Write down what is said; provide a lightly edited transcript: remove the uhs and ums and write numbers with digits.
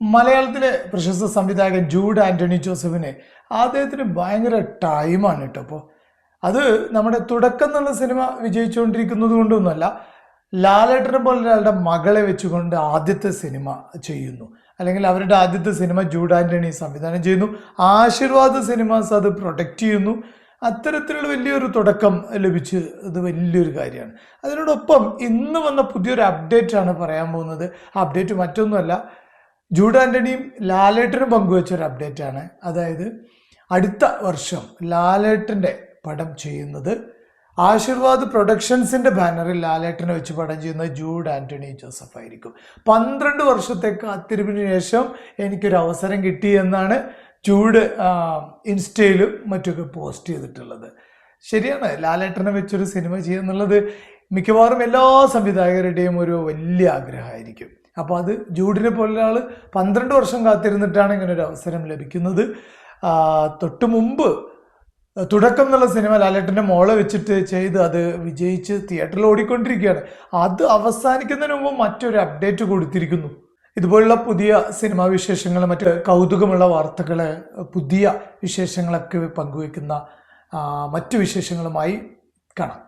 മലയാളത്തിലെ പ്രശസ്ത സംവിധായകൻ ജൂഡ് ആന്റണി ജോസഫിന് അദ്ദേഹത്തിന് ഭയങ്കര ടൈമാണ് കേട്ടോ. അപ്പോൾ അത് നമ്മുടെ തുടക്കം എന്നുള്ള സിനിമ വിജയിച്ചുകൊണ്ടിരിക്കുന്നത് കൊണ്ടൊന്നുമല്ല, ലാലേട്ടനെ പോലെ ഒരാളുടെ മകളെ വെച്ചുകൊണ്ട് ആദ്യത്തെ സിനിമ ചെയ്യുന്നു, അല്ലെങ്കിൽ അവരുടെ ആദ്യത്തെ സിനിമ ജൂഡ് ആന്റണി സംവിധാനം ചെയ്യുന്നു, ആശീർവാദ് സിനിമാസ് അത് പ്രൊട്ടക്റ്റ് ചെയ്യുന്നു. അത്തരത്തിലുള്ള വലിയൊരു തുടക്കം ലഭിച്ച് ഇത് വലിയൊരു കാര്യമാണ്. അതിനോടൊപ്പം ഇന്ന് വന്ന പുതിയൊരു അപ്ഡേറ്റാണ് പറയാൻ പോകുന്നത്. ആ അപ്ഡേറ്റ് മറ്റൊന്നുമല്ല, ജൂഡ് ആന്റണിയും ലാലേട്ടനും പങ്കുവെച്ചൊരു അപ്ഡേറ്റാണ്. അതായത് അടുത്ത വർഷം ലാലേട്ടൻ്റെ പടം ചെയ്യുന്നത് ആശീർവാദ് പ്രൊഡക്ഷൻസിൻ്റെ ബാനറിൽ ലാലേട്ടനെ വെച്ച് പടം ചെയ്യുന്നത് ജൂഡ് ആന്റണി ജോസഫ് ആയിരിക്കും. 12 വർഷത്തെ കാത്തിരിപ്പിന് ശേഷം എനിക്കൊരു അവസരം കിട്ടി എന്നാണ് ജൂഡ് ഇൻസ്റ്റയിലും മറ്റൊക്കെ പോസ്റ്റ് ചെയ്തിട്ടുള്ളത്. ശരിയാണ്, ലാലേട്ടനെ വെച്ചൊരു സിനിമ ചെയ്യുക എന്നുള്ളത് മിക്കവാറും എല്ലാ സംവിധായകരുടെയും ഒരു വലിയ ആഗ്രഹമായിരിക്കും. അപ്പോൾ അത് ജൂഡിനെ പോലെ ആൾ 12 വർഷം കാത്തിരുന്നിട്ടാണ് ഇങ്ങനെ ഒരു അവസരം ലഭിക്കുന്നത്. തൊട്ട് മുമ്പ് തുടക്കം എന്നുള്ള സിനിമ ലാലേട്ടൻ്റെ മോളെ വെച്ചിട്ട് ചെയ്ത് അത് വിജയിച്ച് തിയേറ്ററിൽ ഓടിക്കൊണ്ടിരിക്കുകയാണ്. അത് അവസാനിക്കുന്നതിന് മുമ്പ് മറ്റൊരു അപ്ഡേറ്റ് കൊടുത്തിരിക്കുന്നു. ഇതുപോലുള്ള പുതിയ സിനിമാ വിശേഷങ്ങൾ, മറ്റ് കൗതുകമുള്ള വാർത്തകൾ, പുതിയ വിശേഷങ്ങളൊക്കെ പങ്കുവെക്കുന്ന മറ്റു വിശേഷങ്ങളുമായി കാണാം.